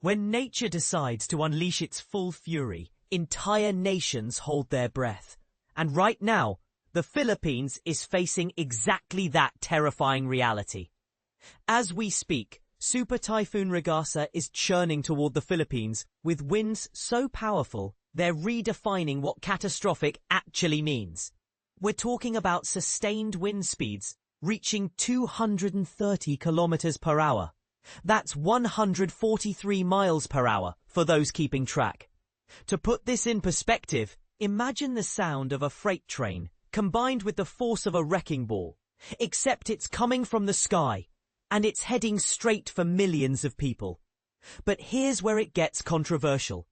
When nature decides to unleash its full fury, entire nations hold their breath. And right now, the Philippines is facing exactly that terrifying reality. As we speak, Super Typhoon Ragasa is churning toward the Philippines with winds so powerful, they're redefining what catastrophic actually means. We're talking about sustained wind speeds reaching 230 kilometers per hour. That's 143 miles per hour for those keeping track. To put this in perspective, imagine the sound of a freight train combined with the force of a wrecking ball, except it's coming from the sky and it's heading straight for millions of people. But here's where it gets controversial.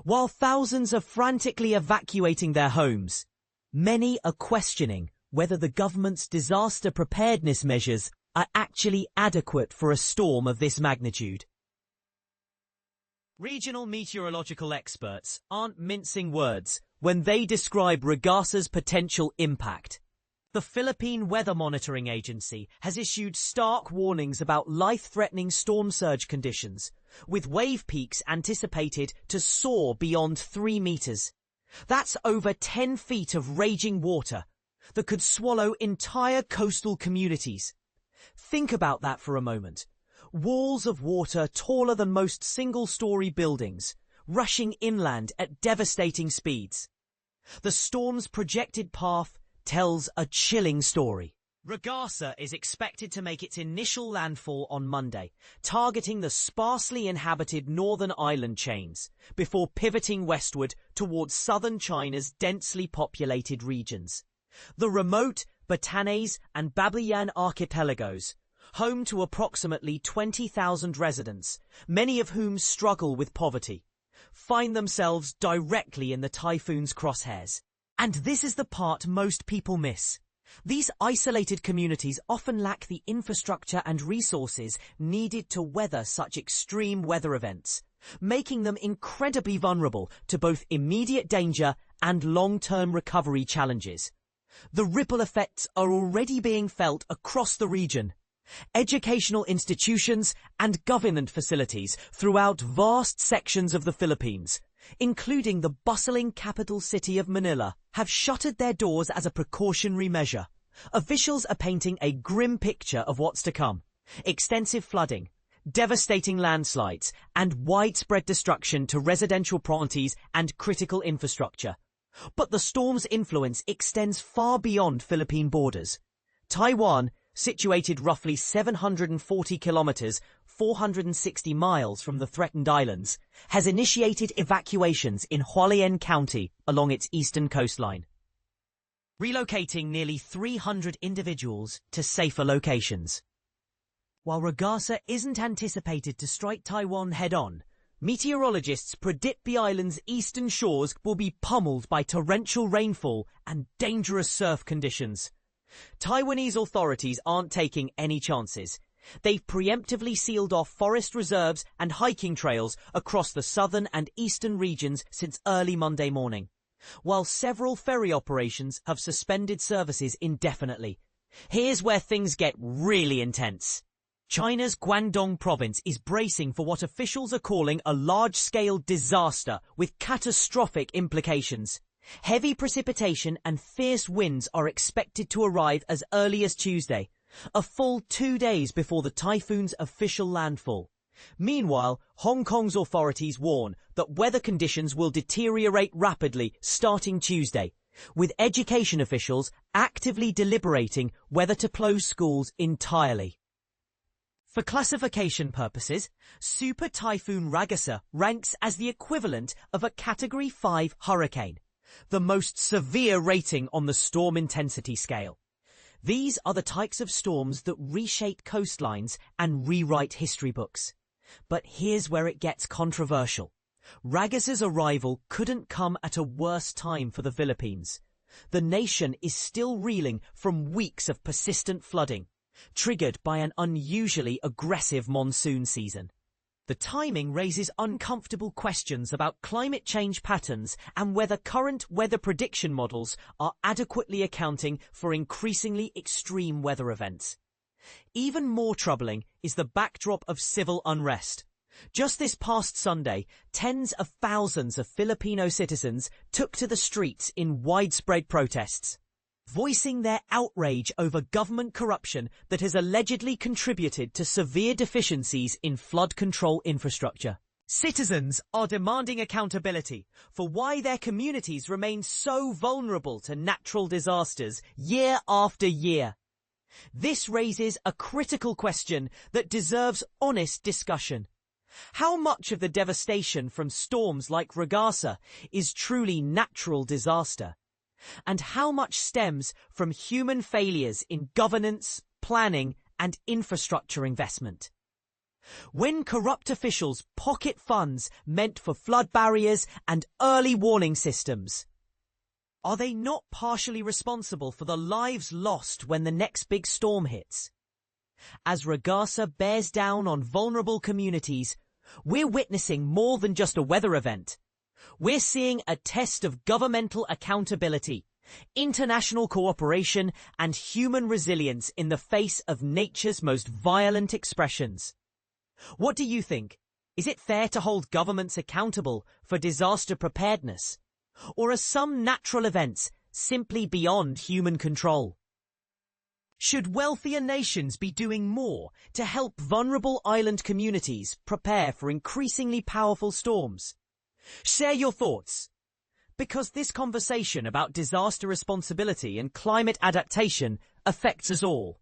While thousands are frantically evacuating their homes, many are questioning whether the government's disaster preparedness measures are actually adequate for a storm of this magnitude. Regional meteorological experts aren't mincing words when they describe Ragasa's potential impact. The Philippine Weather Monitoring Agency has issued stark warnings about life-threatening storm surge conditions, with wave peaks anticipated to soar beyond 3 meters. That's over 10 feet of raging water that could swallow entire coastal communities. Think about that for a moment. Walls of water taller than most single-story buildings, rushing inland at devastating speeds. The storm's projected path tells a chilling story. Ragasa is expected to make its initial landfall on Monday, targeting the sparsely inhabited northern island chains, before pivoting westward towards southern China's densely populated regions. The remote Batanes and Babayan archipelagos, home to approximately 20,000 residents, many of whom struggle with poverty, find themselves directly in the typhoon's crosshairs. And this is the part most people miss. These isolated communities often lack the infrastructure and resources needed to weather such extreme weather events, making them incredibly vulnerable to both immediate danger and long-term recovery challenges. The ripple effects are already being felt across the region. Educational institutions and government facilities throughout vast sections of the Philippines, including the bustling capital city of Manila, have shuttered their doors as a precautionary measure. Officials are painting a grim picture of what's to come. Extensive flooding, devastating landslides, and widespread destruction to residential properties and critical infrastructure. But the storm's influence extends far beyond Philippine borders. Taiwan, situated roughly 740 kilometers, 460 miles from the threatened islands, has initiated evacuations in Hualien County along its eastern coastline, relocating nearly 300 individuals to safer locations. While Ragasa isn't anticipated to strike Taiwan head-on, meteorologists predict the island's eastern shores will be pummeled by torrential rainfall and dangerous surf conditions. Taiwanese authorities aren't taking any chances. They've preemptively sealed off forest reserves and hiking trails across the southern and eastern regions since early Monday morning, while several ferry operations have suspended services indefinitely. Here's where things get really intense. China's Guangdong province is bracing for what officials are calling a large-scale disaster with catastrophic implications. Heavy precipitation and fierce winds are expected to arrive as early as Tuesday, a full 2 days before the typhoon's official landfall. Meanwhile, Hong Kong's authorities warn that weather conditions will deteriorate rapidly starting Tuesday, with education officials actively deliberating whether to close schools entirely. For classification purposes, Super Typhoon Ragasa ranks as the equivalent of a Category 5 hurricane, the most severe rating on the storm intensity scale. These are the types of storms that reshape coastlines and rewrite history books. But here's where it gets controversial. Ragasa's arrival couldn't come at a worse time for the Philippines. The nation is still reeling from weeks of persistent flooding, triggered by an unusually aggressive monsoon season. The timing raises uncomfortable questions about climate change patterns and whether current weather prediction models are adequately accounting for increasingly extreme weather events. Even more troubling is the backdrop of civil unrest. Just this past Sunday, tens of thousands of Filipino citizens took to the streets in widespread protests, voicing their outrage over government corruption that has allegedly contributed to severe deficiencies in flood control infrastructure. Citizens are demanding accountability for why their communities remain so vulnerable to natural disasters year after year. This raises a critical question that deserves honest discussion. How much of the devastation from storms like Ragasa is truly natural disaster? And how much stems from human failures in governance, planning, and infrastructure investment? When corrupt officials pocket funds meant for flood barriers and early warning systems, are they not partially responsible for the lives lost when the next big storm hits? As Ragasa bears down on vulnerable communities, we're witnessing more than just a weather event. We're seeing a test of governmental accountability, international cooperation, and human resilience in the face of nature's most violent expressions. What do you think? Is it fair to hold governments accountable for disaster preparedness? Or are some natural events simply beyond human control? Should wealthier nations be doing more to help vulnerable island communities prepare for increasingly powerful storms? Share your thoughts, because this conversation about disaster responsibility and climate adaptation affects us all.